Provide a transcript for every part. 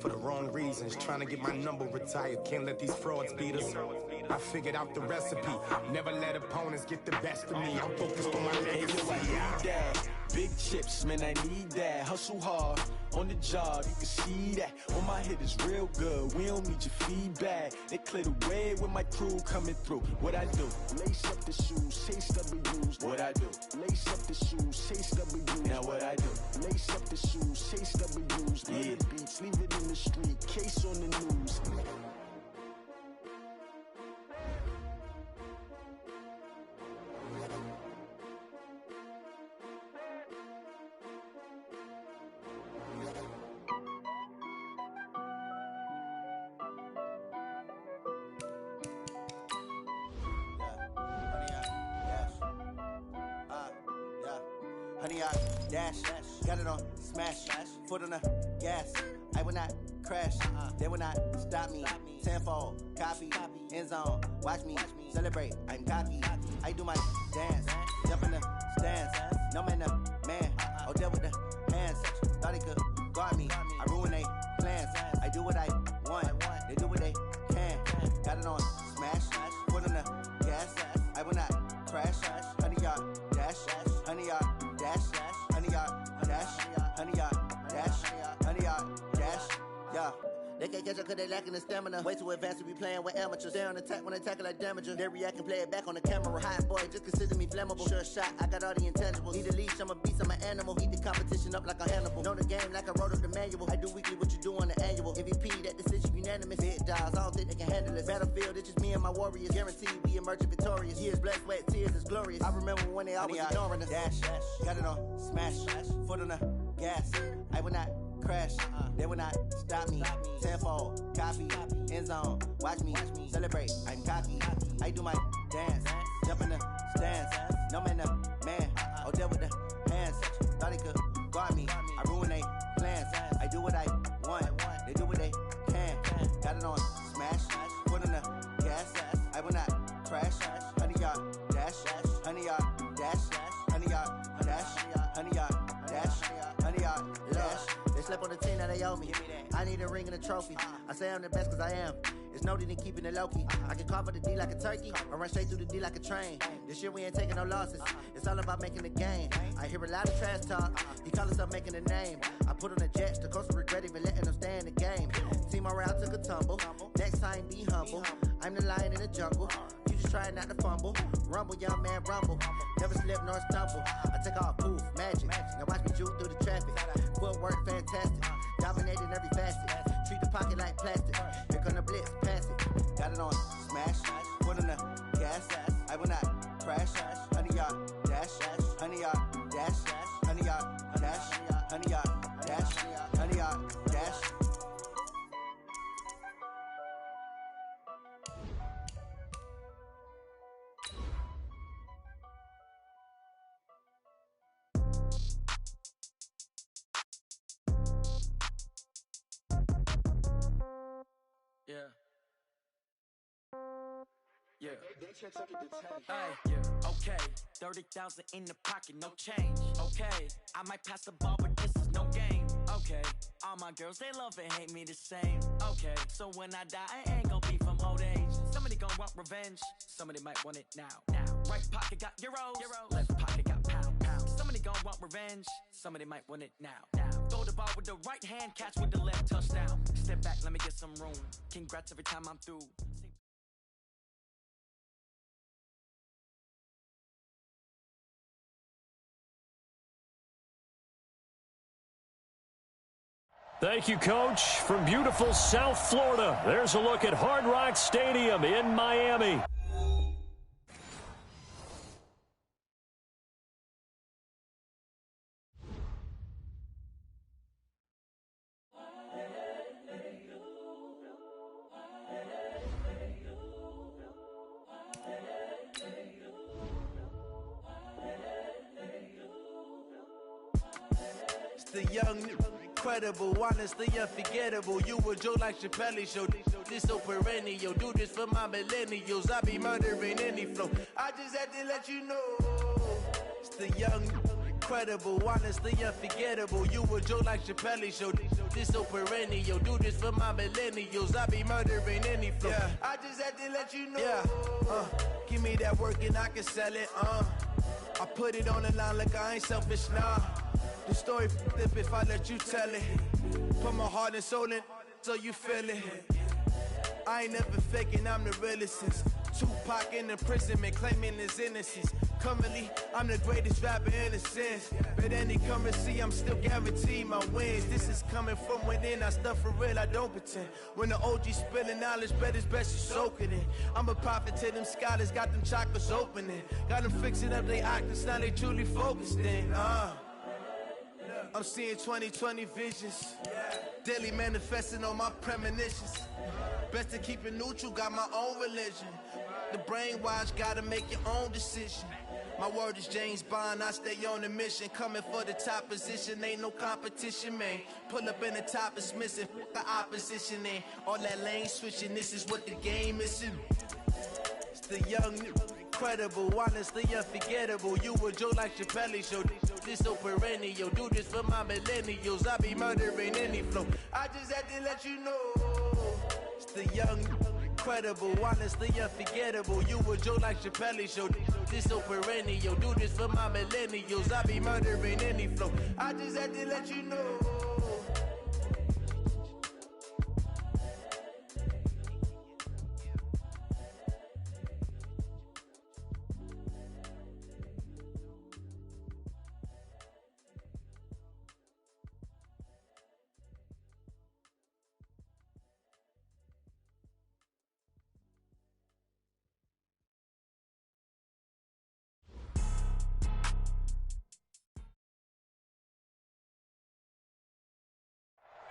for the wrong reasons. Trying to get my number retired, can't let these frauds beat us. I figured out the recipe, never let opponents get the best of me. I'm focused on my legacy. I need that. Big chips, man, I need that. Hustle hard on the job, you can see that. On my head is real good, we don't need your feedback. They clear the way with my crew coming through. What I do? Lace up the shoes, chase W's. What I do? Lace up the shoes, chase W's. Now what I do? Lace up the shoes, chase W's. Yeah. The beats, leave it in the street, case on the news. Honey, I dash, got it on smash, foot on the gas. I will not crash, they will not stop me. Tenfold, copy, end zone, watch me celebrate. I'm cocky, I do my dance, jump in the stands. No man, man, oh there with the hands. Thought he could guard me, I ruin they plans. I do what I want, they do what they can. Got it on smash, foot on the gas. I will not crash, honey, y'all dash, honey, y'all dash, honey, y'all dash, honey, y'all dash, honey, y'all dash, yeah. They can't catch up cause they lacking the stamina. Way too advanced to be playing with amateurs. Stay on attack when they tackle like damager. They react and play it back on the camera. Hot boy, just consider me flammable. Sure shot, I got all the intangibles. Need a leash, I'm a beast, I'm an animal. Eat the competition up like a Hannibal. Know the game like I wrote up the manual. I do weekly what you do on the annual. MVP, that decision unanimous. Big dials, I don't think they can handle it. Battlefield, it's just me and my warriors. Guaranteed we emerge victorious. Years, blood, sweat, tears, it's glorious. I remember when they always ignoring us. Dash, got it on smash, foot on the gas. I will not crash, they will not stop me. Tenfold, copy, end zone, watch me celebrate. I'm cocky, I do my dance, jump in the stands. No man, man, oh there with the hands. Thought he could guard me, I ruin they plans. I do what I want, they do what they can. Got it on smash, foot on the gas. I will not crash, honey, y'all dash, honey, y'all dash, honey, y'all dash, honey, y'all dash, honey, y'all dash. They slept on the team that they owe me. I need a ring and a trophy. I say I'm the best cause I am. It's no need in keeping it low-key. I can carve up the D like a turkey or run straight through the D like a train. This year we ain't taking no losses. It's all about making the game. I hear a lot of trash talk. He call himself making a name. I put on the Jets. The coach will regret even letting them stay in the game. Team morale took a tumble. Next time be humble. I'm the lion in the jungle. You just try not to fumble. Rumble, young man, rumble. Never slip nor stumble. I take off, poof, magic. Now watch me juke through the traffic. Footwork fantastic. Dominating every facet. Treat the pocket like plastic. Here come the blitz, pass it. Got it on smash. Foot on the gas. I will not crash. Honey, y'all dash. Honey, y'all dash. Honey, y'all dash. Honey, y'all dash. Honey, y'all dash. Yeah. Yeah. Okay. 30,000 in the pocket, no change. Okay. I might pass the ball, but this is no game. Okay. All my girls, they love and hate me the same. Okay. So when I die, I ain't gonna be from old age. Somebody gonna want revenge. Somebody might want it now. Right pocket got euros. Left pocket got pound. Somebody gonna want revenge. Somebody might want it now. Throw the ball with the right hand, catch with the left, touchdown. Step back, let me get some room. Congrats every time I'm through. Thank you, Coach. From beautiful South Florida, there's a look at Hard Rock Stadium in Miami. It's the young, incredible, honestly unforgettable. You a Joe like Chappelle show. This so perennial. Do this for my millennials. I be murdering any flow. I just had to let you know. It's the young, Incredible, honestly unforgettable. You a joke like Chappelle show. This so perennial. Do this for my millennials. I be murdering any flow. Yeah. I just had to let you know. Yeah. Give me that work and I can sell it. I put it on the line like I ain't selfish, nah. The story flip if I let you tell it. Put my heart and soul in so you feel it. I ain't never faking, I'm the realest since Tupac in imprisonment, claiming his innocence. Currently, I'm the greatest rapper in a sense. But any currency, I'm still guaranteed my wins. This is coming from within, I stuff for real, I don't pretend. When the OG spilling knowledge, bet it's best you soak it in. I'm a prophet to them scholars, got them chakras opening. Got them fixing up they octaves, now they truly focused in. I'm seeing 2020 visions. Daily manifesting on my premonitions. Best to keep it neutral, got my own religion. The brainwash, gotta make your own decision. My word is James Bond, I stay on a mission. Coming for the top position, ain't no competition, man. Pull up in the top is missing, the opposition ain't. All that lane switching, this is what the game is. It's the young, incredible, honestly unforgettable. You a joke like Chappelle show. This so perennial. Do this for my millennials. I be murdering any flow. I just had to let you know. It's the young, incredible, honestly unforgettable. You a joke like Chappelle show. This so perennial. Do this for my millennials. I be murdering any flow. I just had to let you know.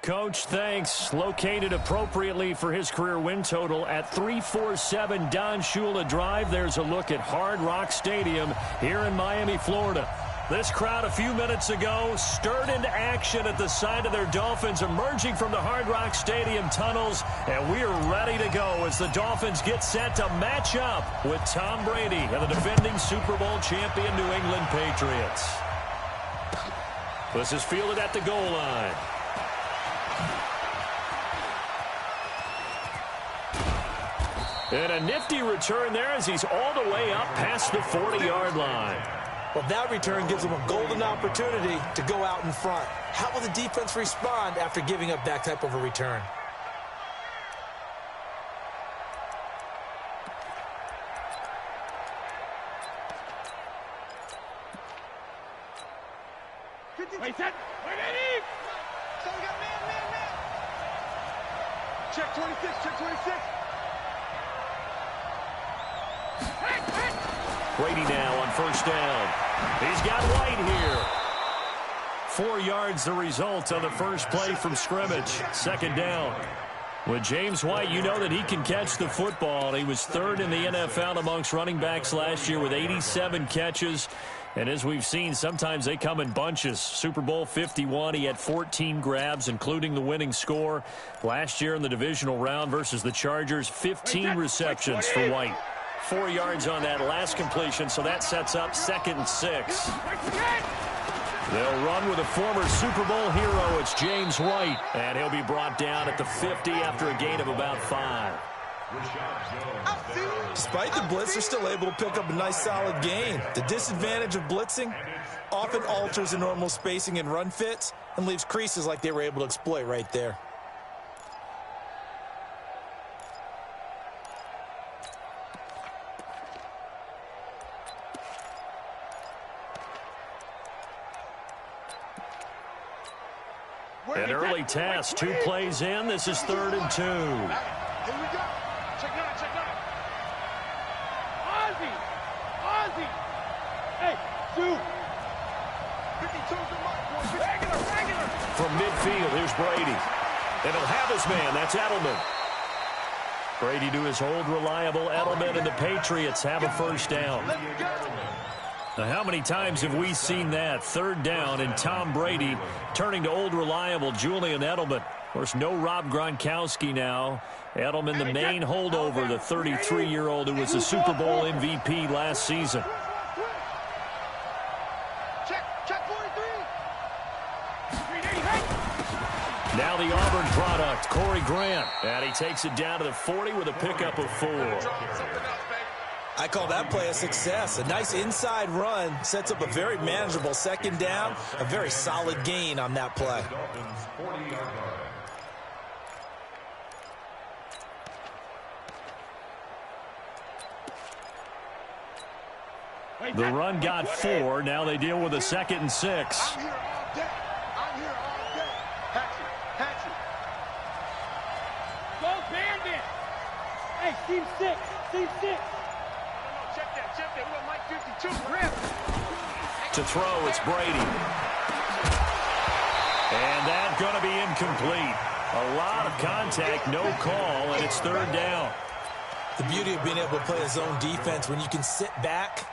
Coach, thanks. Located appropriately for his career win total at 347 Don Shula Drive. There's a look at Hard Rock Stadium here in Miami, Florida. This crowd a few minutes ago stirred into action at the side of their Dolphins emerging from the Hard Rock Stadium tunnels, and we are ready to go as the Dolphins get set to match up with Tom Brady and the defending Super Bowl champion New England Patriots. This is fielded at the goal line. And a nifty return there as he's all the way up past the 40-yard line. Well, that return gives them a golden opportunity to go out in front. How will the defense respond after giving up that type of a return? Wait, set. Wait, Eddie! Someone got man. Check 26, check 26. Brady now on first down. He's got White here. 4 yards the result on the first play from scrimmage. Second down. With James White, you know that he can catch the football. He was third in the NFL amongst running backs last year with 87 catches. And as we've seen, sometimes they come in bunches. Super Bowl 51, he had 14 grabs, including the winning score. Last year in the divisional round versus the Chargers, 15 receptions for White. 4 yards on that last completion, so that sets up 2nd and 6. They'll run with a former Super Bowl hero. It's James White, and he'll be brought down at the 50 after a gain of about 5. Despite the blitz, they're still able to pick up a nice solid gain. The disadvantage of blitzing often alters the normal spacing and run fits and leaves creases like they were able to exploit right there. An early task, 2 plays in. This is 3rd and 2. Here we go. Check 9, check 9. Ozzy. Hey, 2. 52's the mark, boys. Regular. From midfield, here's Brady. And he'll have his man. That's Edelman. Brady to his old reliable Edelman, and the Patriots have a first down. Now, how many times have we seen that? 3rd down, and Tom Brady turning to old reliable Julian Edelman. Of course, no Rob Gronkowski now. Edelman, the main holdover, the 33-year-old who was the Super Bowl MVP last season. Check 1. Corey Grant. And he takes it down to the 40 with a pickup of 4. I call that play a success. A nice inside run sets up a very manageable second down. A very solid gain on that play. The run got 4. Now they deal with a 2nd and 6. I'm here all day. I'm here all day. Patch it. Go Bandit. Hey, team 6. Team 6. No, check that. We're Mike 52. Grip. To throw, it's Brady. And that's going to be incomplete. A lot of contact, no call, and it's 3rd down. The beauty of being able to play a zone defense when you can sit back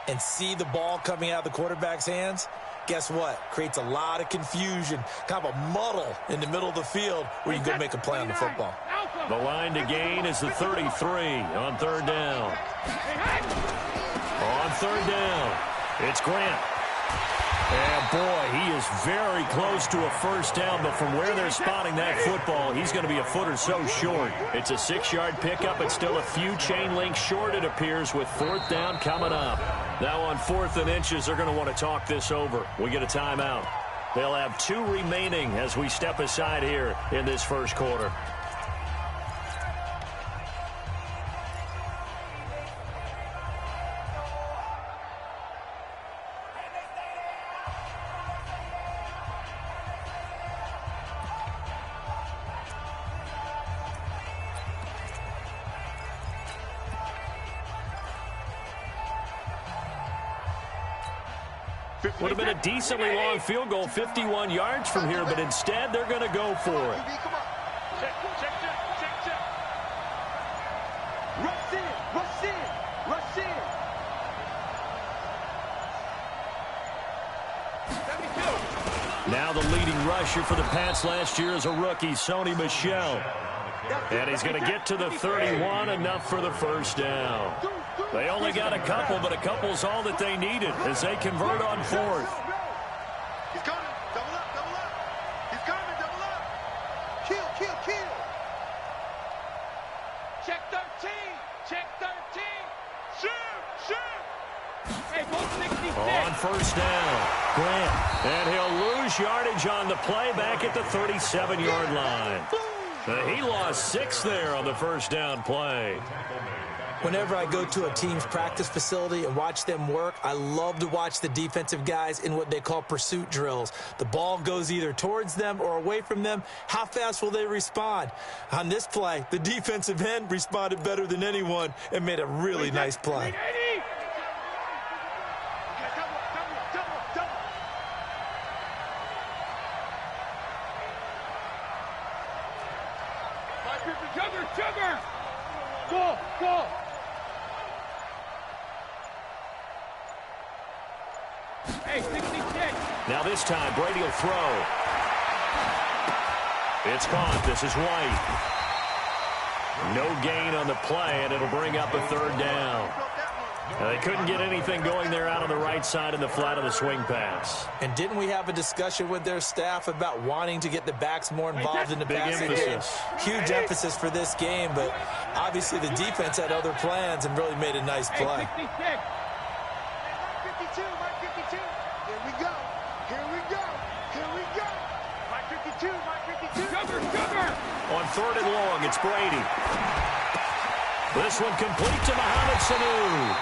and see the ball coming out of the quarterback's hands, guess what? Creates a lot of confusion, kind of a muddle in the middle of the field where you can go make a play on the football. The line to gain is the 33 on 3rd down. On 3rd down, it's Grant. And, boy, he is very close to a 1st down, but from where they're spotting that football, he's going to be a foot or so short. It's a 6-yard pickup. It's still a few chain links short, it appears, with 4th down coming up. Now on 4th and inches, they're going to want to talk this over. We get a timeout. They'll have 2 remaining as we step aside here in this first quarter. Would have been a decently long field goal, 51 yards from here, but instead they're going to go for it. Come on. Check. Rush in. 72. Now the leading rusher for the Pats last year is a rookie, Sony Michel. And he's going to get to the 31, enough for the 1st down. They only got a couple, but a couple's all that they needed as they convert on 4th. He's coming. Double up. He's coming. Double up. Kill. Check 13. Shoot. Hey, go 66. On 1st down, Grant. And he'll lose yardage on the play back at the 37-yard line. He lost 6 there on the 1st down play. Whenever I go to a team's practice facility and watch them work, I love to watch the defensive guys in what they call pursuit drills. The ball goes either towards them or away from them. How fast will they respond? On this play, the defensive end responded better than anyone and made a really nice play. Sugar! Go! Hey, 66. Now this time, Brady will throw. It's caught. This is White. No gain on the play, and it'll bring up a 3rd down. Now, they couldn't get anything going there out on the right side in the flat of the swing pass. And didn't we have a discussion with their staff about wanting to get the backs more involved in the passing game? Huge emphasis for this game, but obviously the defense had other plans and really made a nice play. Hey, 66. Mike 52. Here we go. Mike 52. Sugar. On 3rd and long, it's Brady. This one complete to Mohamed Sanu.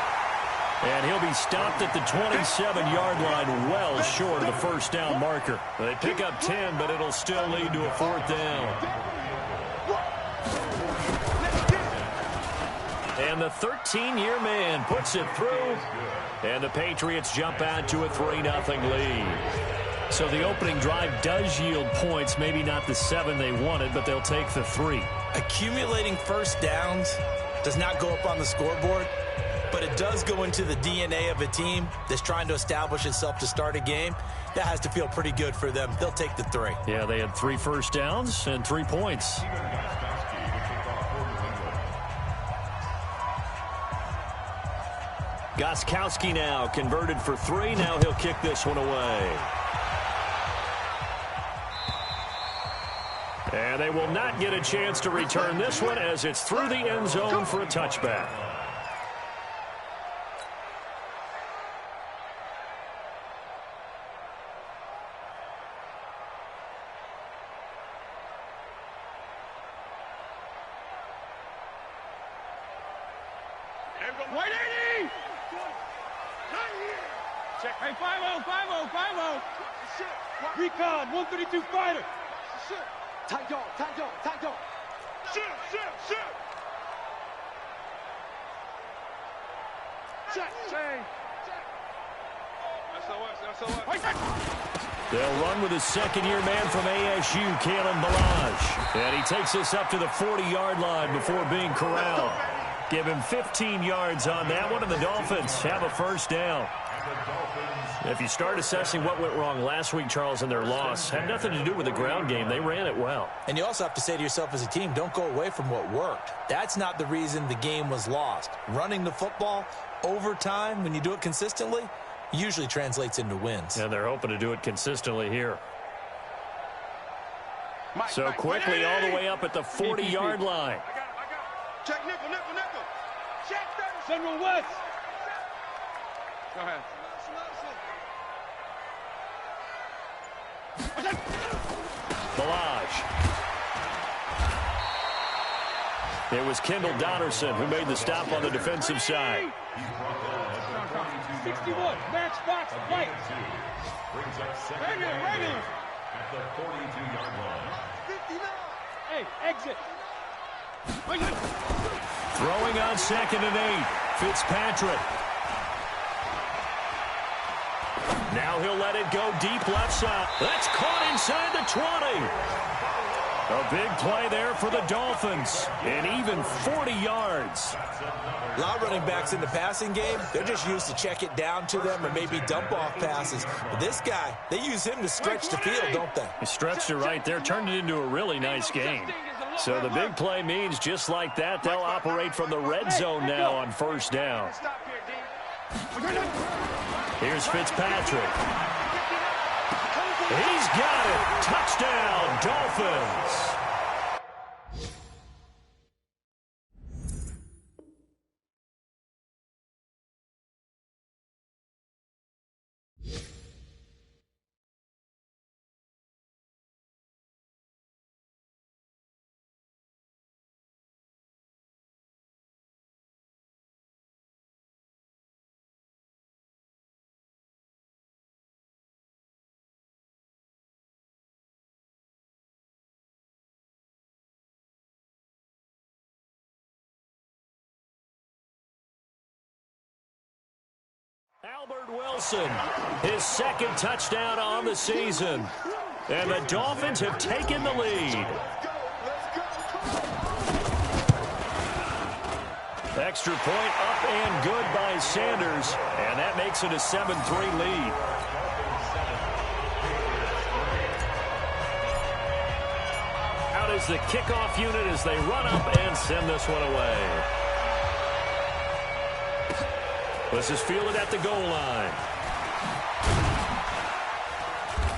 And he'll be stopped at the 27-yard line, well short of the 1st down marker. They pick up 10, but it'll still lead to a 4th down. And the 13-year man puts it through. And the Patriots jump out to a 3-0 lead. So the opening drive does yield points, maybe not the 7 they wanted, but they'll take the 3. Accumulating 1st downs does not go up on the scoreboard, but it does go into the DNA of a team that's trying to establish itself to start a game. That has to feel pretty good for them. They'll take the 3. Yeah, they had 3 first downs and 3 points. Gostkowski now converted for 3. Now he'll kick this one away. And they will not get a chance to return this one as it's through the end zone for a touchback. Check. Hey, 5-0, 5-0, 5-0. Recon, 132 fighter. Tight dog, tight dog, tight dog. Shoot. Check. They'll run with his second-year man from ASU, Kalen Balaj. And he takes us up to the 40-yard line before being corralled. Give him 15 yards on that one, and the Dolphins have a first down. If you start assessing what went wrong last week, Charles, in their loss, had nothing to do with the ground game. They ran it well. And you also have to say to yourself as a team, don't go away from what worked. That's not the reason the game was lost. Running the football over time, when you do it consistently, usually translates into wins. And they're hoping to do it consistently here. So quickly all the way up at the 40-yard line. I got it. Check nickel. Check Central West. Go ahead. Balaj. It was Kendall Donnerson who made the stop on the defensive side. 61, matchbox, right. Right here. At the 42-yard line. 59. Hey, exit. Throwing on 2nd and 8. Fitzpatrick. Now he'll let it go deep left side. That's caught inside the 20. A big play there for the Dolphins. And even 40 yards. A lot of running backs in the passing game, they're just used to check it down to them or maybe dump off passes. But this guy, they use him to stretch the field, don't they? He stretched it right there, turned it into a really nice game. So the big play means just like that, they'll operate from the red zone now on first down. Here's Fitzpatrick. He's got it. Touchdown, Dolphins. Albert Wilson, his second touchdown on the season. And the Dolphins have taken the lead. Extra point up and good by Sanders. And that makes it a 7-3 lead. Out is the kickoff unit as they run up and send this one away. This is fielded at the goal line.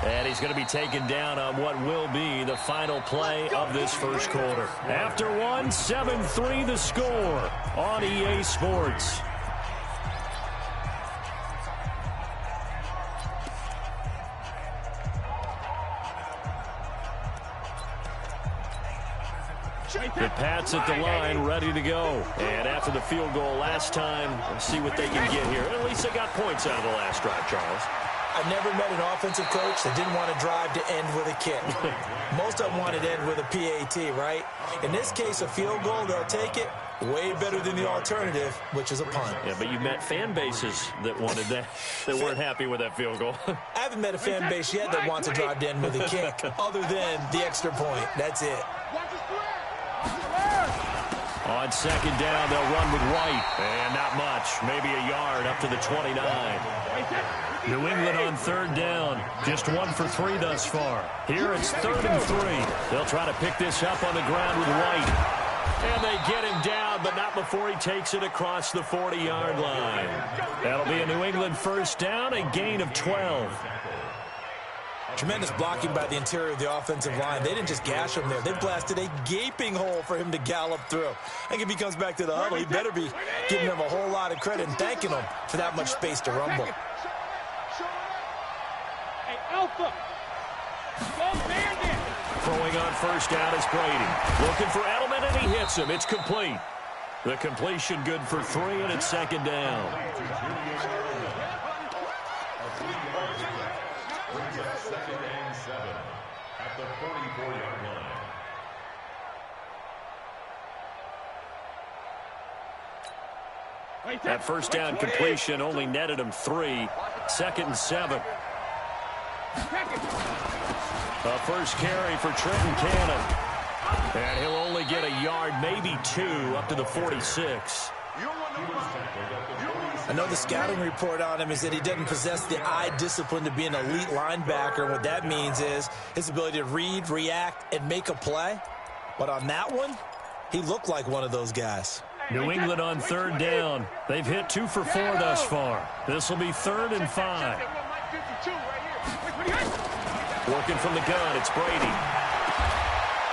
And he's going to be taken down on what will be the final play of this first quarter. After one, 7-3 the score on EA Sports. The Pats at the line, ready to go. And after the field goal last time, let's see what they can get here. At least they got points out of the last drive, Charles. I've never met an offensive coach that didn't want to drive to end with a kick. Most of them want to end with a PAT, right? In this case, a field goal, they'll take it. Way better than the alternative, which is a punt. Yeah, but you met fan bases that wanted that, that weren't happy with that field goal. I haven't met a fan base yet that wants to drive to end with a kick, other than the extra point. That's it. On second down, they'll run with White. And not much, maybe a yard up to the 29. New England on third down. Just 1 for 3 thus far. Here it's 3rd and 3. They'll try to pick this up on the ground with White. And they get him down, but not before he takes it across the 40-yard line. That'll be a New England first down, a gain of 12. Tremendous blocking by the interior of the offensive line. They didn't just gash him there. They blasted a gaping hole for him to gallop through. I think if he comes back to the huddle, he better be giving them a whole lot of credit and thanking them for that much space to rumble. Hey, Alpha. Go Bandit. Throwing on first down is Brady. Looking for Edelman, and he hits him. It's complete. The completion good for 3, and it's second down. Second and 7 at the 44-yard line. That first down completion only netted him 3. Second and 7. A first carry for Trenton Cannon. And he'll only get a yard, maybe 2, up to the 46. I know the scouting report on him is that he doesn't possess the eye discipline to be an elite linebacker. And what that means is his ability to read, react, and make a play. But on that one, he looked like one of those guys. New England on third down. They've hit 2 for 4 thus far. This will be 3rd and 5. Working from the gun, it's Brady.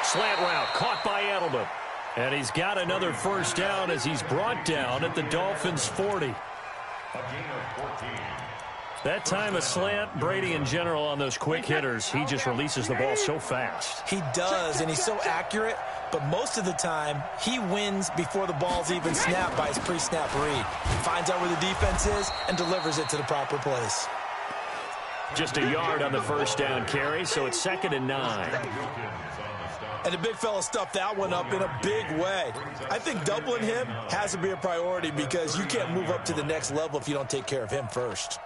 Slant route, caught by Edelman. And he's got another first down as he's brought down at the Dolphins' 40. That time a slant, Brady in general on those quick hitters, he just releases the ball so fast. He does, and he's so accurate, but most of the time he wins before the ball's even snapped by his pre-snap read. Finds out where the defense is and delivers it to the proper place. Just a yard on the first down carry, so it's 2nd and 9. And the big fella stuffed that one up in a big way. I think doubling him has to be a priority because you can't move up to the next level if you don't take care of him first.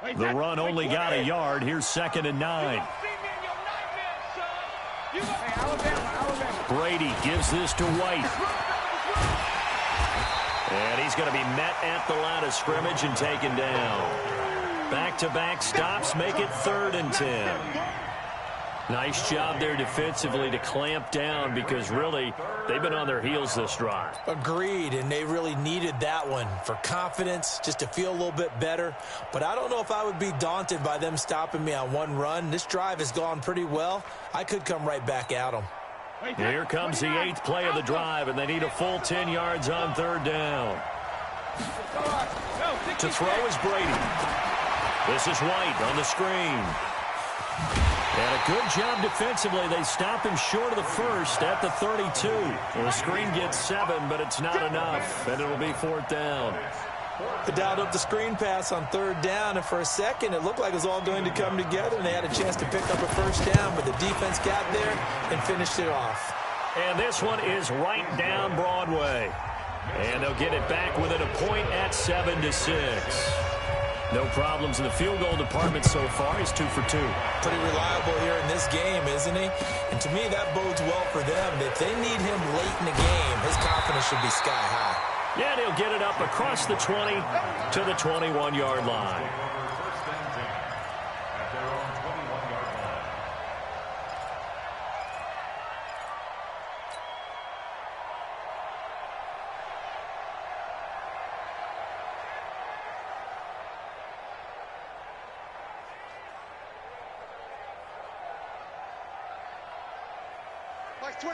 The run only got a yard. Here's 2nd and 9. Brady gives this to White. And he's going to be met at the line of scrimmage and taken down. Back-to-back stops make it 3rd and 10. Nice job there defensively to clamp down because really they've been on their heels this drive. Agreed, and they really needed that one for confidence, just to feel a little bit better. But I don't know if I would be daunted by them stopping me on one run. This drive has gone pretty well. I could come right back at them. Here comes the 8th play of the drive, and they need a full 10 yards on 3rd down. To throw is Brady. This is White on the screen. And a good job defensively. They stop him short of the first at the 32. Well, the screen gets 7, but it's not enough, and it'll be 4th down. They dialed up the screen pass on 3rd down, and for a second it looked like it was all going to come together, and they had a chance to pick up a first down, but the defense got there and finished it off. And this one is right down Broadway. And they'll get it back within a point at 7-6. No problems in the field goal department so far. He's 2 for 2. Pretty reliable here in this game, isn't he? And to me, that bodes well for them. If they need him late in the game, his confidence should be sky high. Yeah, and he'll get it up across the 20 to the 21-yard line.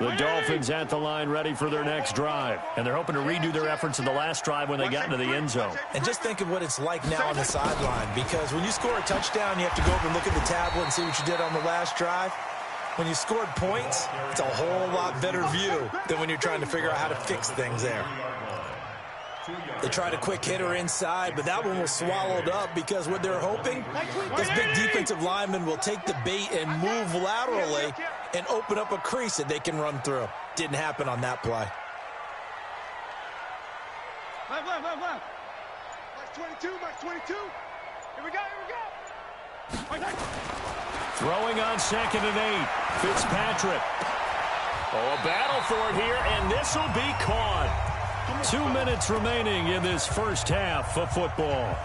The Dolphins at the line ready for their next drive. And they're hoping to redo their efforts in the last drive when they got into the end zone. And just think of what it's like now on the sideline, because when you score a touchdown, you have to go over and look at the tablet and see what you did on the last drive. When you scored points, it's a whole lot better view than when you're trying to figure out how to fix things there. They tried a quick hitter inside, but that one was swallowed up because what they're hoping, this big defensive lineman will take the bait and move laterally and open up a crease that they can run through. Didn't happen on that play. Left. Mark 22. Here we go. Throwing on 2nd and 8. Fitzpatrick. Oh, a battle for it here, and this will be caught. 2 minutes remaining in this first half of football.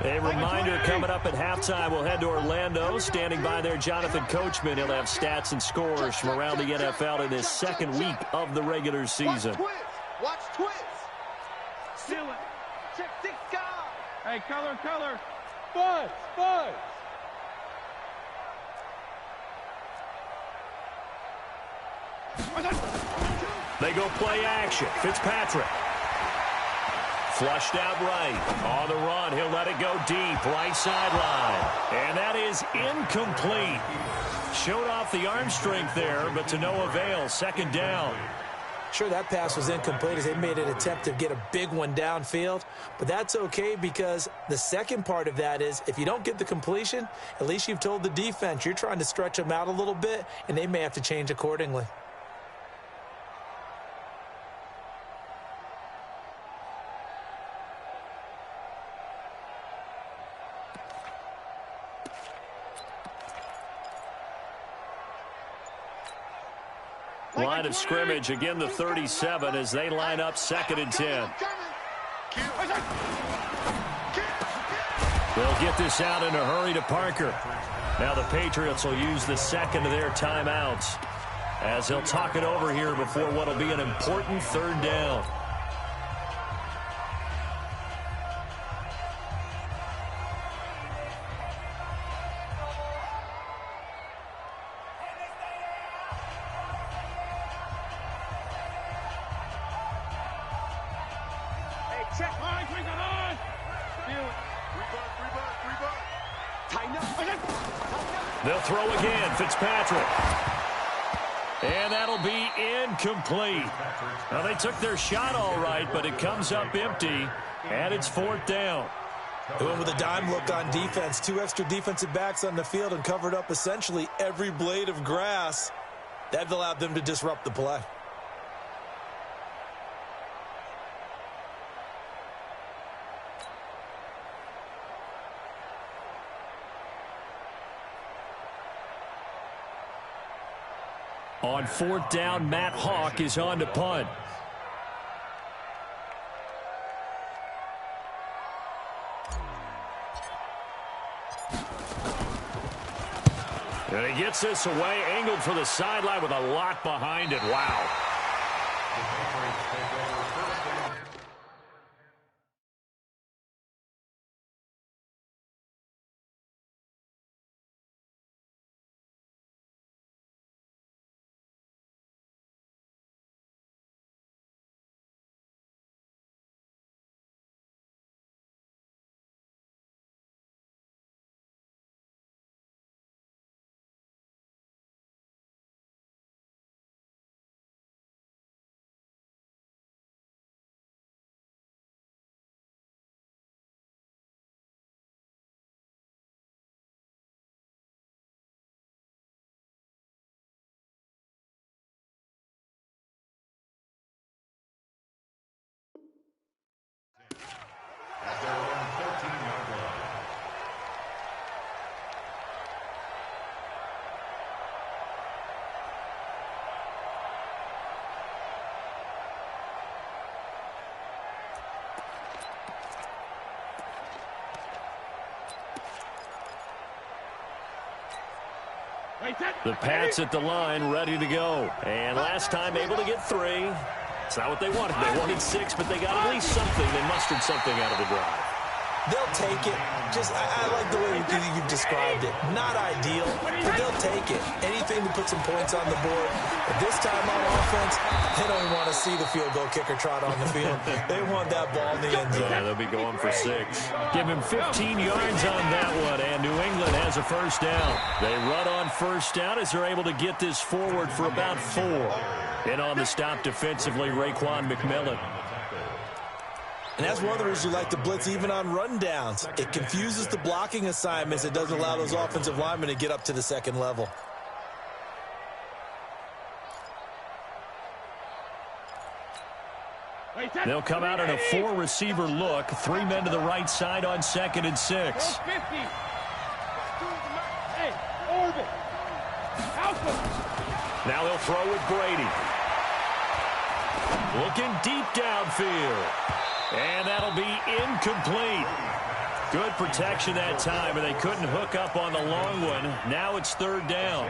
A reminder coming up at halftime, we'll head to Orlando. Standing by there, Jonathan Coachman. He'll have stats and scores from around the NFL in his second week of the regular season. Watch twist. Steal it. Check 6 guys. Hey, color. Buzz. They go play action. Fitzpatrick. Flushed out right. On the run. He'll let it go deep. Right sideline. And that is incomplete. Showed off the arm strength there, but to no avail. Second down. Sure, that pass was incomplete as they made an attempt to get a big one downfield. But that's okay because the second part of that is if you don't get the completion, at least you've told the defense you're trying to stretch them out a little bit, and they may have to change accordingly. Line of scrimmage, again the 37 as they line up 2nd and 10. They'll get this out in a hurry to Parker. Now the Patriots will use the second of their timeouts as they'll talk it over here before what will be an important 3rd down. They'll throw again. Fitzpatrick. And that'll be incomplete. Now, they took their shot all right, but it comes up empty, and it's 4th down. They went with a dime look on defense. 2 extra defensive backs on the field and covered up essentially every blade of grass. That allowed them to disrupt the play. On 4th down, Matt Hawk is on to punt. And he gets this away, angled for the sideline with a lot behind it. Wow. At their own 13-yard line. The Pats at the line, ready to go. And last time able to get 3. It's not what they wanted. They wanted 6, but they got at least something. They mustered something out of the drive. They'll take it. I like the way you've described it. Not ideal, but they'll take it. Anything to put some points on the board. But this time on offense, they don't even want to see the field goal kicker trot on the field. They want that ball in the end zone. Yeah, they'll be going for 6. Give him 15 yards on that one, and New England has a 1st down. They run on 1st down as they're able to get this forward for about 4. And on the stop defensively, Raekwon McMillan. And that's one of the reasons you like to blitz even on rundowns. It confuses the blocking assignments. It doesn't allow those offensive linemen to get up to the second level. They'll come out in a 4-receiver look. 3 men to the right side on 2nd and 6. Now they'll throw with Brady. Looking deep downfield. And that'll be incomplete. Good protection that time, and they couldn't hook up on the long one. Now it's third down.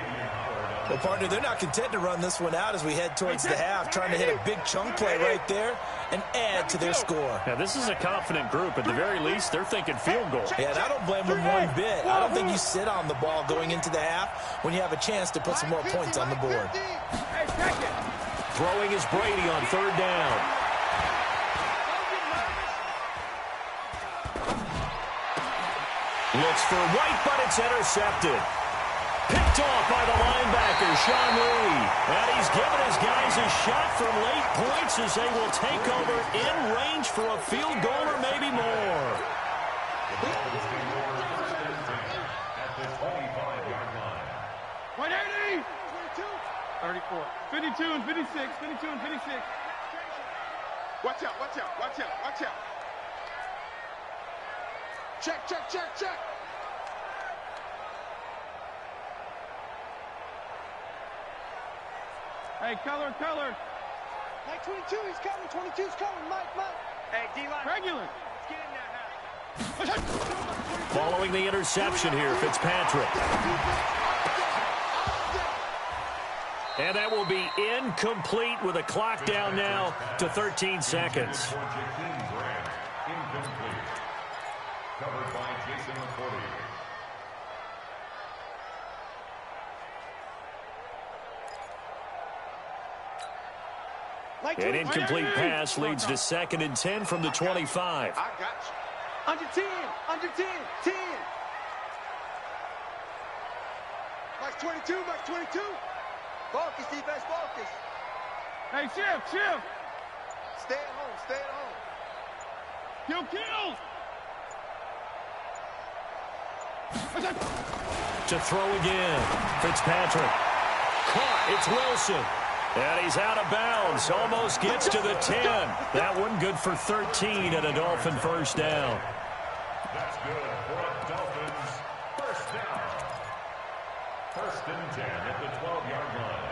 Well, partner, they're not content to run this one out as we head towards the half, trying to hit a big chunk play right there and add to their score. Now, this is a confident group. At the very least, they're thinking field goal. Yeah, and I don't blame them one bit. I don't think you sit on the ball going into the half when you have a chance to put some more points on the board. Throwing is Brady on third down. Looks for White, but it's intercepted. Picked off by the linebacker, Sean Lee. And he's given his guys a shot for late points as they will take over in range for a field goal or maybe more. At the 25-yard line. 180! 34. 52 and 56. 52 and 56. Watch out, watch out, watch out, watch out. Check, check, check, check. Hey, color. Mike 22, he's coming. 22's coming. Mike. Hey, D-line. Regular. Let's get in there. Following the interception here, Fitzpatrick. And that will be incomplete with a clock down now to 13 seconds. Incomplete. Covered by Jason McCourty. An incomplete pass leads to 2nd and 10 from the 25. I got you. Under 10. Under 10. 10. Mike's 22. Mike's 22. Focus, defense, focus. Hey, shift. Stay at home. Kill. To throw again. Fitzpatrick. Caught. It's Wilson. And he's out of bounds. Almost gets to the 10. That one good for 13 and a Dolphin first down. That's good for a Dolphins first down. 1st and 10 at the 12-yard line.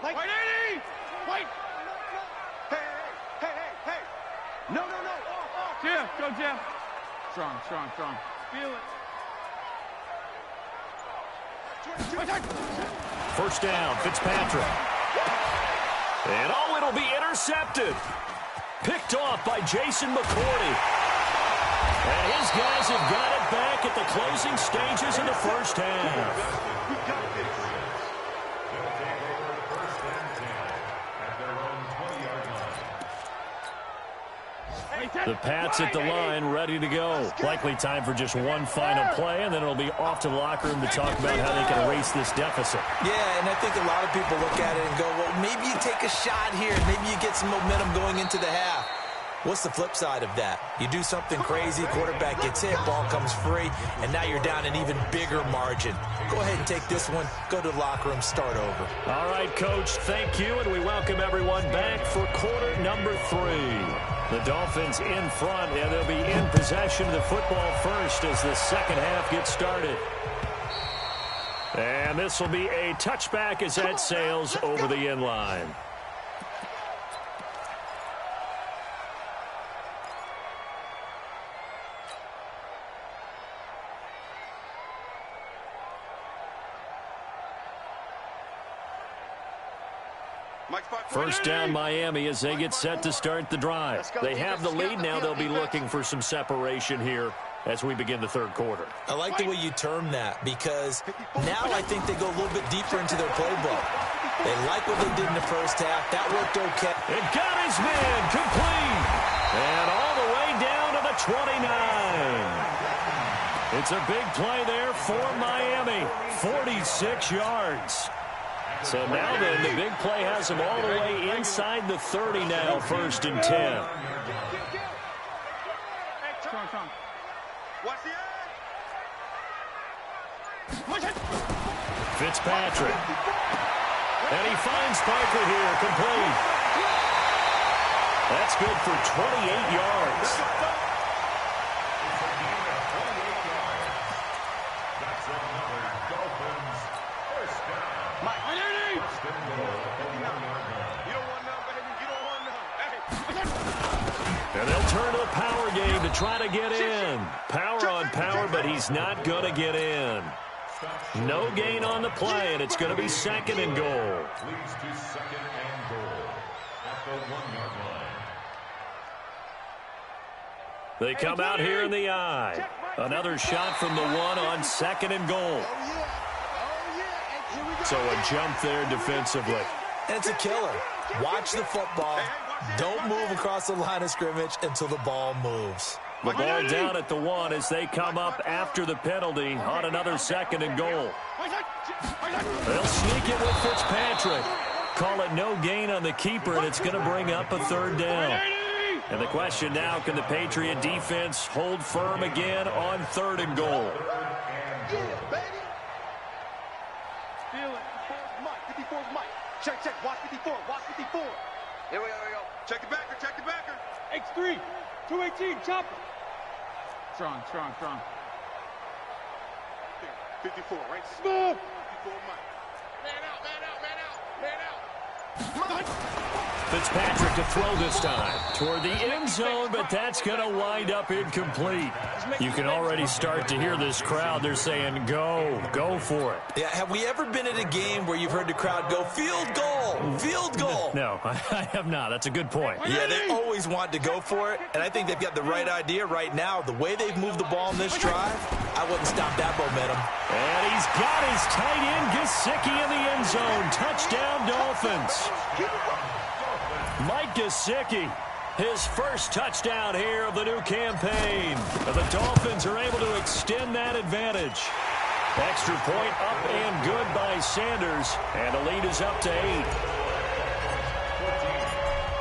Mike. 180! Wait! Hey! No. Jeff, go Jeff. Strong. Feel it. First down, Fitzpatrick. And it'll be intercepted. Picked off by Jason McCourty. And his guys have got it back at the closing stages of the first half. They'll take over 1st and 10 at their own 20-yard line. The Pats at the line, ready to go. Likely time for just one final play, and then it'll be off to the locker room to talk about how they can erase this deficit. Yeah, and I think a lot of people look at it and go, well, maybe you take a shot here. Maybe you get some momentum going into the half. What's the flip side of that? You do something crazy, quarterback gets hit, ball comes free, and now you're down an even bigger margin. Go ahead and take this one, go to the locker room, start over. All right, Coach, thank you, and we welcome everyone back for quarter number 3. The Dolphins in front, and they'll be in possession of the football first as the second half gets started. And this will be a touchback as that sails over the end line. First down Miami as they get set to start the drive. They have the lead now. They'll be looking for some separation here as we begin the third quarter. I like the way you term that because now I think they go a little bit deeper into their playbook. They like what they did in the first half. That worked okay. It got his man complete. And all the way down to the 29. It's a big play there for Miami. 46 yards. So now then, the big play has them all the way inside the 30 now, 1st and 10. Fitzpatrick. And he finds Parker here, complete. That's good for 28 yards. That's another Dolphins first down. Mike, 180! First and goal at the 1-yard line. turn to the power game to try to get in. Power on power, but he's not going to get in. No gain on the play, and it's going to be 2nd and goal. Leads to 2nd and goal at the 1-yard line. They come out here in the eye. Another shot from the 1 on 2nd and goal. So a jump there defensively. And it's a killer. Watch the football. Don't move across the line of scrimmage until the ball moves. The ball down at the 1 as they come up after the penalty on another 2nd and goal. They'll sneak it with Fitzpatrick. Call it no gain on the keeper, and it's going to bring up a 3rd down. And the question now, can the Patriot defense hold firm again on 3rd and goal? Feel it. 54's Mike. Check. Watch 54. Here we go. Check the backer. X3. 218. Chopper. Strong. 54, right? Smooth. 54 Mike. Man out. Fitzpatrick to throw this time toward the end zone, but that's going to wind up incomplete. You can already start to hear this crowd. They're saying, go for it. Yeah, have we ever been at a game where you've heard the crowd go, field goal? No, I have not. That's a good point. Yeah, they always want to go for it, and I think they've got the right idea right now. The way they've moved the ball in this drive, I wouldn't stop that momentum. And he's got his tight end, Gesicki, in the end zone. Touchdown, Dolphins. Mike Gesicki, his first touchdown here of the new campaign. The Dolphins are able to extend that advantage. Extra point up and good by Sanders, and the lead is up to 8.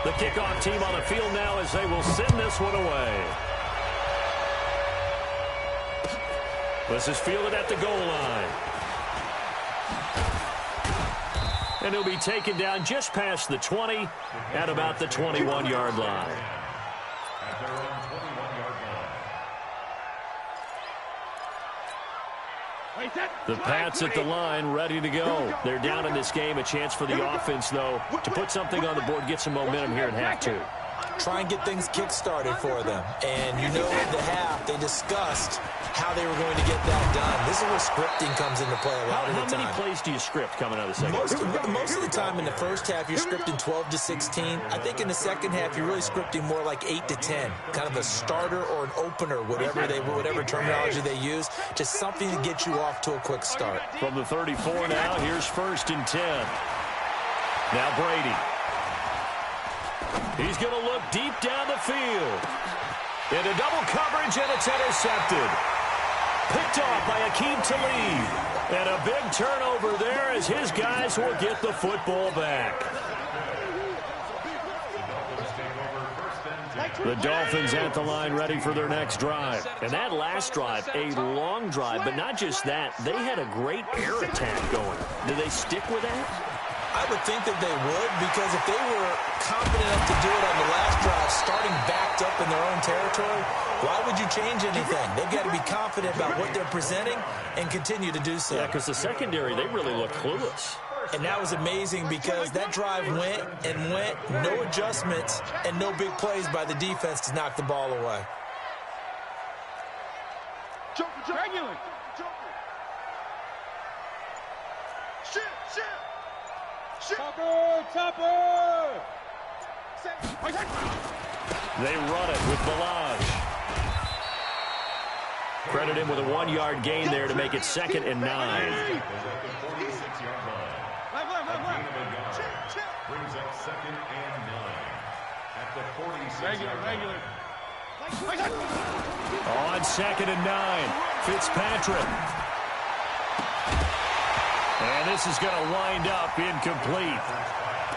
The kickoff team on the field now as they will send this one away. This is fielded at the goal line. And he'll be taken down just past the 20 at about the 21-yard line. At their own 21-yard line. The Pats at the line, ready to go. They're down in this game. A chance for the offense, though, to put something on the board, get some momentum here in half 2. Try and get things kick-started for them. And you know at the half, they discussed how they were going to get that done. This is where scripting comes into play a lot of the time. How many plays do you script coming out of the second? Most of the time in the first half, you're scripting 12 to 16. I think in the second half, you're really scripting more like 8 to 10. Kind of a starter or an opener, whatever terminology they use. Just something to get you off to a quick start. From the 34 now, here's 1st and 10. Now Brady. He's going to look deep down the field. Into double coverage, and it's intercepted. Picked off by Akeem Talib. And a big turnover there as his guys will get the football back. The Dolphins at the line ready for their next drive. And that last drive, a long drive, but not just that. They had a great air attack going. Do they stick with that? I would think that they would, because if they were confident enough to do it on the last drive, starting backed up in their own territory, why would you change anything? They've got to be confident about what they're presenting and continue to do so. Yeah, because the secondary, they really look clueless. And that was amazing because that drive went, no adjustments, and no big plays by the defense to knock the ball away. Regular. Topper! They run it with Balaj. Credit him with a 1-yard gain there to make it 2nd and 9. Brings up 2nd and 9 at the 46-yard line. On 2nd and 9, Fitzpatrick. And this is going to wind up incomplete.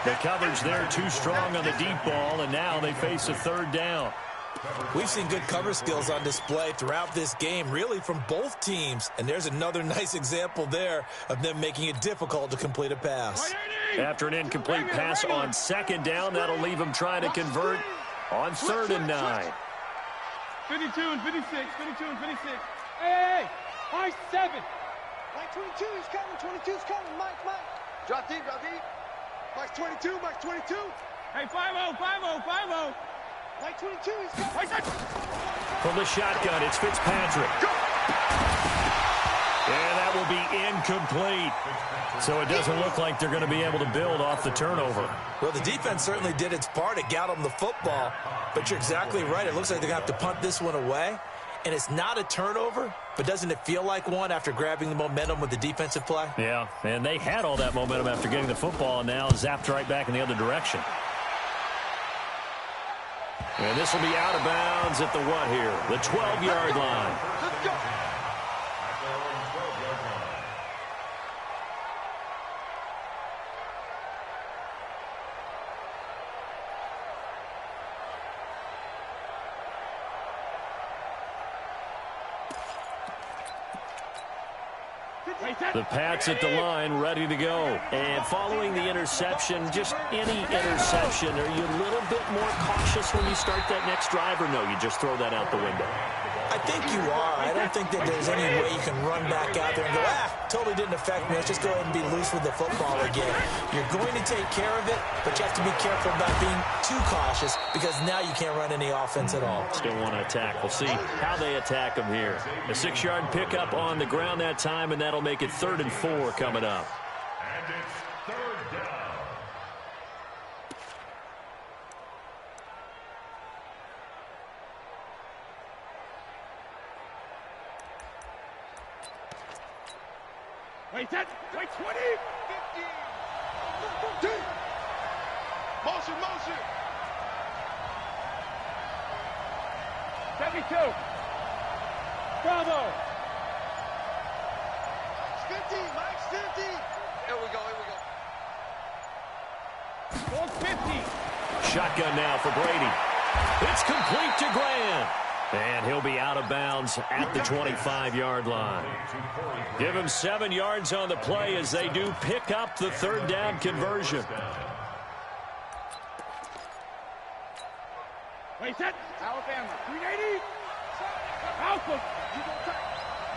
The coverage there too strong on the deep ball, and now they face a 3rd down. We've seen good cover skills on display throughout this game, really from both teams. And there's another nice example there of them making it difficult to complete a pass. After an incomplete pass on 2nd down, that'll leave them trying to convert on 3rd and 9. 52 and 56. Hey, high 7. Mike 22 is coming. 22 is coming. Mike. Drop deep. Mike's 22. Hey, 5-0. From the shotgun, it's Fitzpatrick. And that will be incomplete. So it doesn't look like they're going to be able to build off the turnover. Well, the defense certainly did its part. It got them the football. But you're exactly right. It looks like they're going to have to punt this one away. And it's not a turnover, but doesn't it feel like one after grabbing the momentum with the defensive play? Yeah, and they had all that momentum after getting the football, and now zapped right back in the other direction. And this will be out of bounds at the what here? The 12-yard line. Let's go. The Pats at the line, ready to go. And following the interception, just any interception, are you a little bit more cautious when you start that next drive, or no, you just throw that out the window? I think you are. I don't think that there's any way you can run back out there and go, totally didn't affect me. Let's just go ahead and be loose with the football again. You're going to take care of it, but you have to be careful about being too cautious because now you can't run any offense at all. Still want to attack. We'll see how they attack them here. A 6-yard pickup on the ground that time, and that'll make it 3rd and 4 coming up. And it's 3rd down. Wait, 20, 15, motion, 72, Bravo, 50, Mike's 50, here we go, 50. Shotgun now for Brady. It's complete to Grant. And he'll be out of bounds at the 25-yard line. Give him 7 yards on the play as they do pick up the 3rd down conversion. Wait, set. Alabama, 380. Alpha,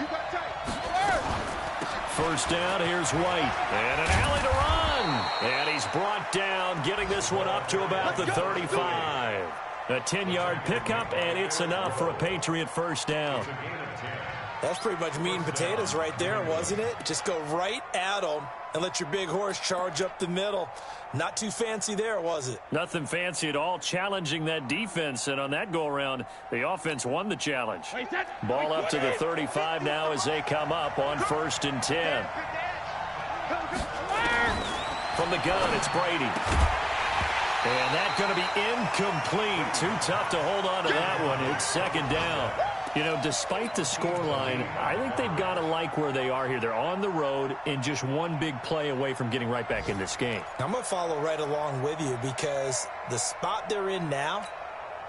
you got tight. 1st down, here's White. And an alley to run. And he's brought down, getting this one up to about the 35. A 10-yard pickup, and it's enough for a Patriot 1st down. That's pretty much meat and potatoes right there, wasn't it? Just go right at them and let your big horse charge up the middle. Not too fancy there, was it? Nothing fancy at all, challenging that defense, and on that go-around, the offense won the challenge. Ball up to the 35 now as they come up on 1st and 10. From the gun, it's Brady. And that's going to be incomplete. Too tough to hold on to that one. It's 2nd down. You know, despite the scoreline, I think they've got to like where they are here. They're on the road and just one big play away from getting right back in this game. I'm going to follow right along with you because the spot they're in now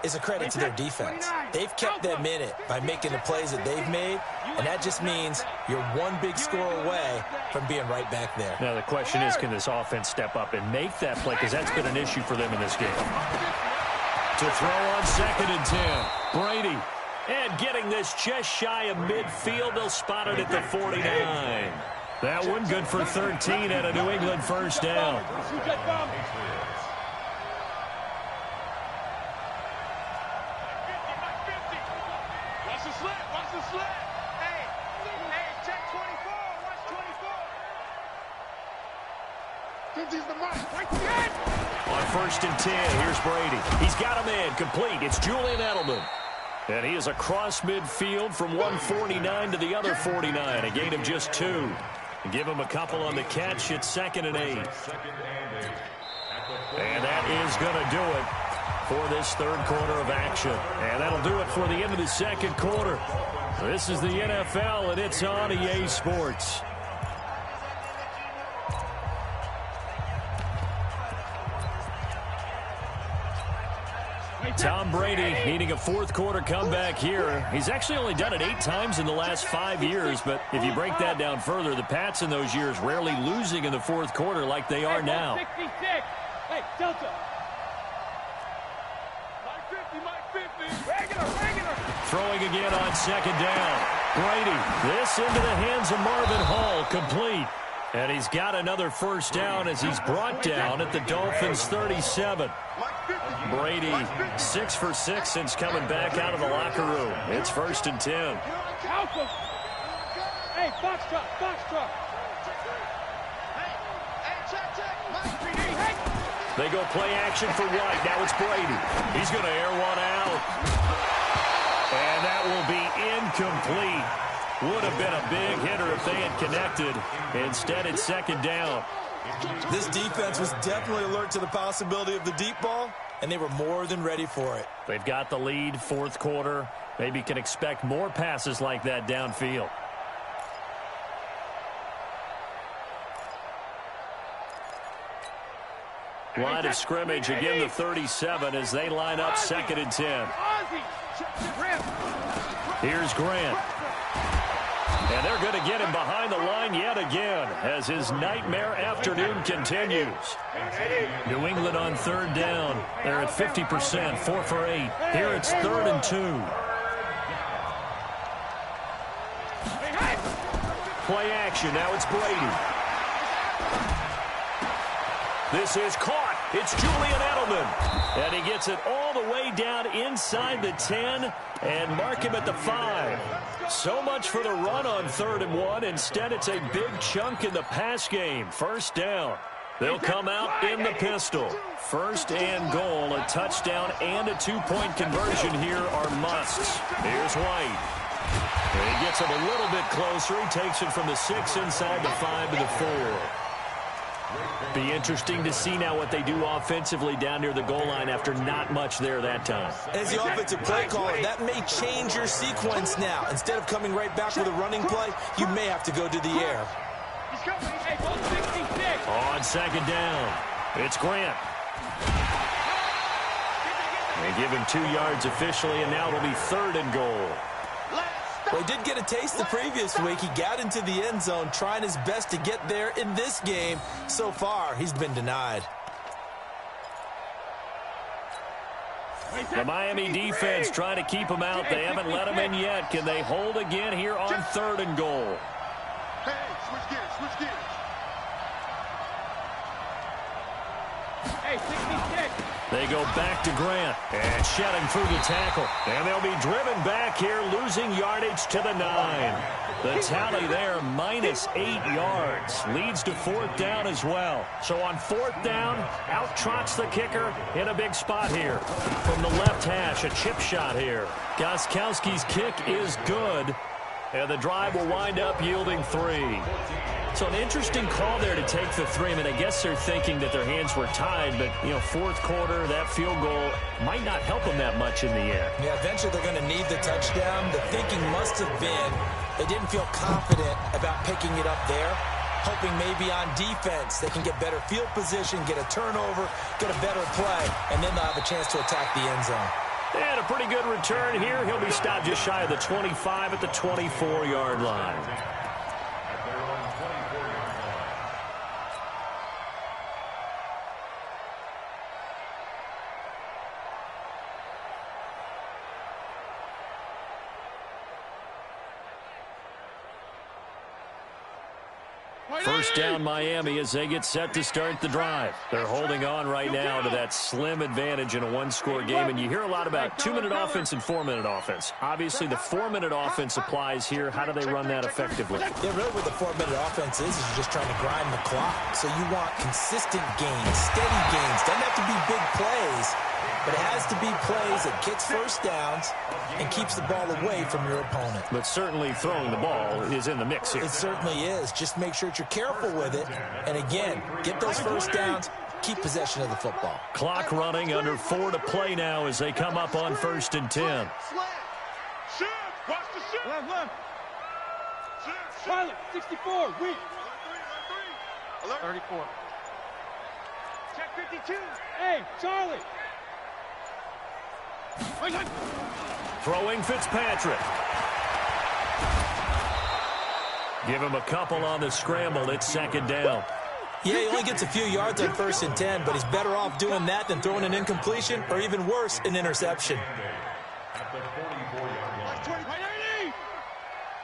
is a credit to their defense. They've kept them in it by making the plays that they've made, and that just means you're one big score away from being right back there. Now, the question is, can this offense step up and make that play? Because that's been an issue for them in this game. To throw on 2nd and 10. Brady. And getting this just shy of midfield. They'll spot it at the 49. That one good for 13 at a New England 1st down. On 1st and 10, here's Brady. He's got him in, complete. It's Julian Edelman. And he is across midfield from 149 to the other 49, a gain of just 2. Give him a couple on the catch. It's 2nd and 8. And that is going to do it for this 3rd quarter of action. And that'll do it for the end of the 2nd quarter. This is the NFL, and it's on EA Sports. Tom Brady needing a 4th quarter comeback here. He's actually only done it 8 times in the last 5 years, but if you break that down further, the Pats in those years rarely losing in the 4th quarter like they are now. 66. Hey, Delta. Mike 50. Regular. Throwing again on 2nd down. Brady, this into the hands of Marvin Hall, complete. And he's got another 1st down as he's brought down at the Dolphins' 37. Brady, 6 for 6 since coming back out of the locker room. It's 1st and 10. Hey, box truck, box truck. They go play action for White. Now it's Brady. He's going to air one out. And that will be incomplete. Would have been a big hitter if they had connected. Instead, it's 2nd down. This defense was definitely alert to the possibility of the deep ball, and they were more than ready for it. They've got the lead, 4th quarter. Maybe can expect more passes like that downfield. Line of scrimmage, again the 37 as they line up 2nd and 10. Here's Grant. And they're going to get him behind the line yet again as his nightmare afternoon continues. New England on 3rd down. They're at 50%, 4 for 8. Here it's 3rd and 2. Play action, now it's Brady. This is caught. It's Julian Edelman. And he gets it all the way down inside the 10 and mark him at the 5. So much for the run on 3rd and 1. Instead, it's a big chunk in the pass game. 1st down. They'll come out in the pistol. 1st and goal. A touchdown and a 2-point conversion here are musts. Here's White. And he gets it a little bit closer. He takes it from the 6 inside the 5 to the 4. Be interesting to see now what they do offensively down near the goal line after not much there that time. As the offensive play caller, that may change your sequence now. Instead of coming right back with a running play, you may have to go to the air. On 2nd down, it's Grant. They give him 2 yards officially, and now it'll be 3rd and goal. Well, he did get a taste the previous week. He got into the end zone, trying his best to get there in this game. So far, he's been denied. The Miami defense trying to keep him out. They haven't let him in yet. Can they hold again here on 3rd and goal? Hey, switch gears, switch gears. Hey, 66. They go back to Grant and shedding through the tackle. And they'll be driven back here, losing yardage to the 9. The tally there, minus 8 yards. Leads to 4th down as well. So on 4th down, out trots the kicker in a big spot here. From the left hash, a chip shot here. Gostkowski's kick is good. And the drive will wind up yielding 3. So an interesting call there to take the 3. I mean, I guess they're thinking that their hands were tied, but, you know, 4th quarter, that field goal might not help them that much in the end. Yeah, eventually they're going to need the touchdown. The thinking must have been they didn't feel confident about picking it up there, hoping maybe on defense they can get better field position, get a turnover, get a better play, and then they'll have a chance to attack the end zone. And a pretty good return here. He'll be stopped just shy of the 25 at the 24-yard line. First down Miami as they get set to start the drive. They're holding on right now to that slim advantage in a one-score game. And you hear a lot about 2-minute offense and 4-minute offense. Obviously, the 4-minute offense applies here. How do they run that effectively? Yeah, really what the 4-minute offense is you're just trying to grind the clock. So you want consistent gains, steady gains. Doesn't have to be big plays, but it has to be plays that gets first downs and keeps the ball away from your opponent. But certainly throwing the ball is in the mix here. It certainly is. Just make sure that you're careful with it. And again, get those first downs, keep possession of the football. Clock running, under 4 to play now as they come up on 1st and 10. Watch the shit. Left. Pilot, 64, weak. 34. Check 52. Hey, Charlie. Throwing Fitzpatrick. Give him a couple on the scramble. It's 2nd down. Yeah, he only gets a few yards on 1st and 10, but he's better off doing that than throwing an incompletion or even worse, an interception. At the 44-yard line.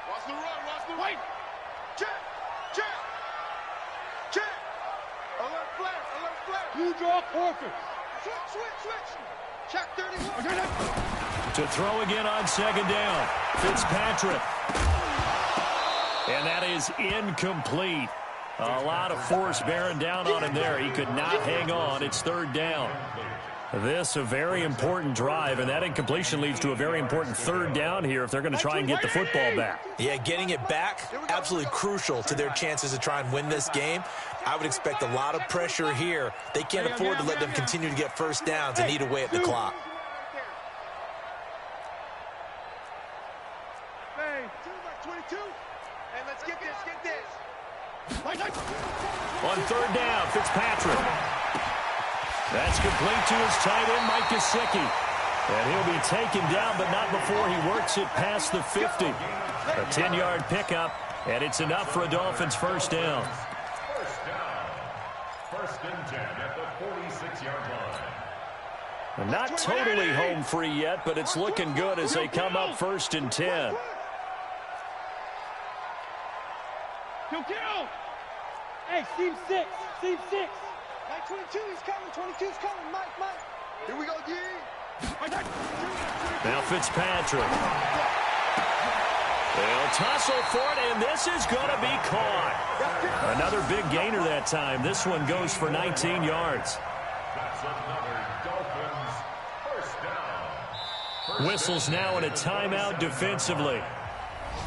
Watch the run, watch the right. Check. Alert flat. You draw forfeit. Check 31. To throw again on second down. Fitzpatrick. And that is incomplete. A lot of force bearing down on him there. He could not hang on. It's third down. This a very important drive, and that incompletion leads to a very important third down here if they're going to try and get the football back. Yeah, getting it back, absolutely crucial to their chances to try and win this game. I would expect a lot of pressure here. They can't afford to let them continue to get first downs and eat away at the clock. On third down, Fitzpatrick. That's complete to his tight end, Mike Gesicki. And he'll be taken down, but not before he works it past the 50. A 10-yard pickup, and it's enough for a Dolphins first down. First down. First and 10 at the 46-yard line. Not totally home free yet, but it's looking good as they come up first and 10. Kill. Hey, seam 6. Mike 22, he's coming. 22's coming. Mike. Here we go, D. Now Fitzpatrick. They'll tussle for it, and this is going to be caught. Another big gainer that time. This one goes for 19 yards. That's another Dolphins first down. Whistles now in a timeout defensively.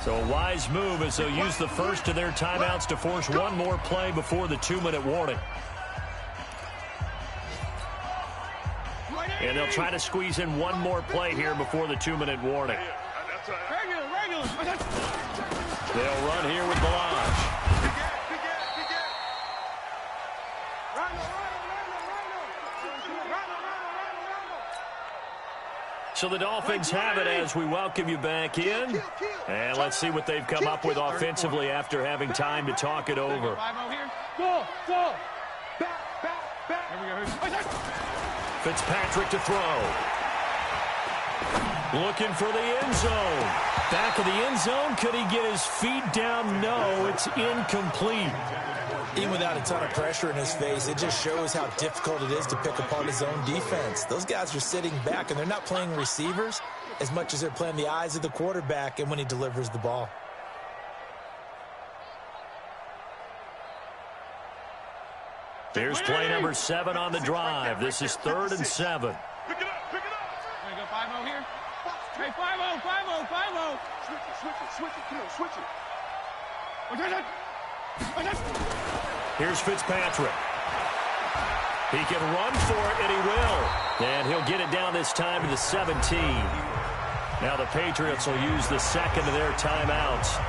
So a wise move as they'll use the first of their timeouts to force one more play before the 2-minute warning. And they'll try to squeeze in one more play here before the 2-minute warning. Regular. They'll run here with Balaj. So the Dolphins have it as we welcome you back in. And let's see what they've come up with offensively after having time to talk it over. Go. Here we go. Fitzpatrick to throw. Looking for the end zone. Back of the end zone. Could he get his feet down? No, it's incomplete. Even without a ton of pressure in his face, it just shows how difficult it is to pick apart his own defense. Those guys are sitting back, and they're not playing receivers as much as they're playing the eyes of the quarterback and when he delivers the ball. Here's play number 7 on the drive. This is 3rd and 7. Pick it up. Gonna go 5-0 here. Hey, 5-0. Switch it. Switch it. Here's Fitzpatrick. He can run for it, and he will. And he'll get it down this time to the 17. Now the Patriots will use the second of their timeouts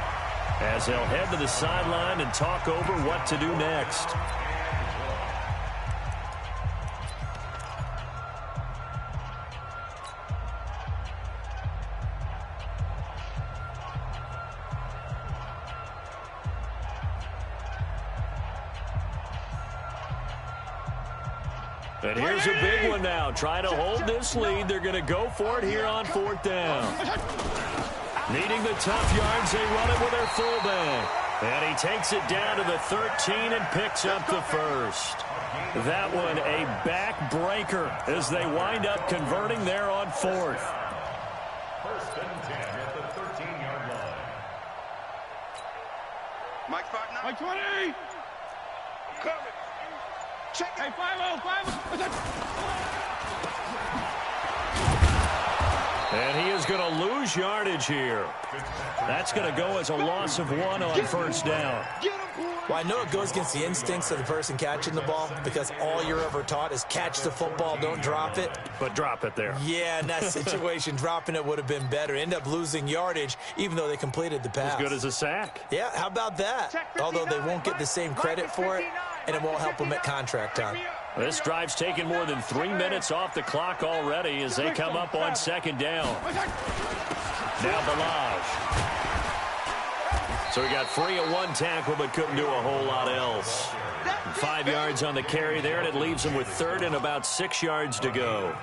as they'll head to the sideline and talk over what to do next. And here's a big one now. Trying to hold this lead. They're going to go for it here on 4th down. Needing the tough yards, they run it with their fullback. And he takes it down to the 13 and picks up the first. That one a backbreaker as they wind up converting there on 4th. First and 10 at the 13-yard line. Mike 20. I'm coming. Check it. Hey, 5-0. And he is going to lose yardage here. That's going to go as a loss of 1 on first down. Well, I know it goes against the instincts of the person catching the ball because all you're ever taught is catch the football, don't drop it. But drop it there. Yeah, in that situation, dropping it would have been better. End up losing yardage, even though they completed the pass. As good as a sack. Yeah, how about that? Although they won't get the same credit for it, and it won't help them at contract time. This drive's taken more than 3 minutes off the clock already as they come up on second down. Now Balaj. So he got free at 1 tackle but couldn't do a whole lot else. 5 yards on the carry there, and it leaves him with 3rd and about 6 yards to go.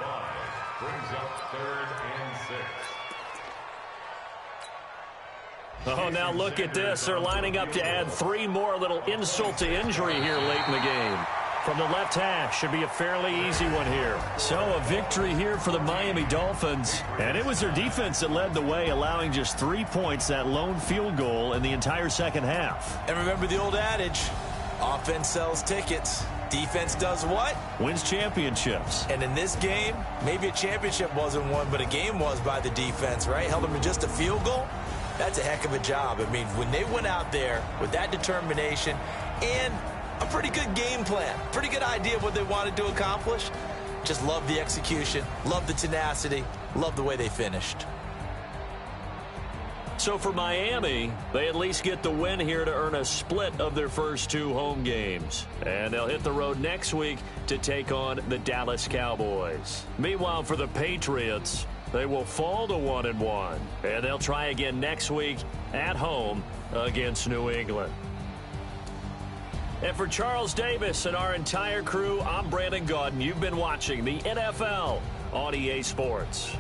Brings up 3rd and 6. Oh, now look at this. They're lining up to add 3 more, a little insult to injury here late in the game. from the left hash. Should be a fairly easy one here. So a victory here for the Miami Dolphins. And it was their defense that led the way, allowing just 3 points, that lone field goal in the entire second half. And remember the old adage, offense sells tickets. Defense does what? Wins championships. And in this game, maybe a championship wasn't won, but a game was by the defense, right? Held them to just a field goal. That's a heck of a job. I mean, when they went out there with that determination and a pretty good game plan, pretty good idea of what they wanted to accomplish, just love the execution, love the tenacity, love the way they finished. So for Miami, they at least get the win here to earn a split of their first 2 home games. And they'll hit the road next week to take on the Dallas Cowboys. Meanwhile, for the Patriots, they will fall to 1-1. And they'll try again next week at home against New England. And for Charles Davis and our entire crew, I'm Brandon Gaudin. You've been watching the NFL on EA Sports.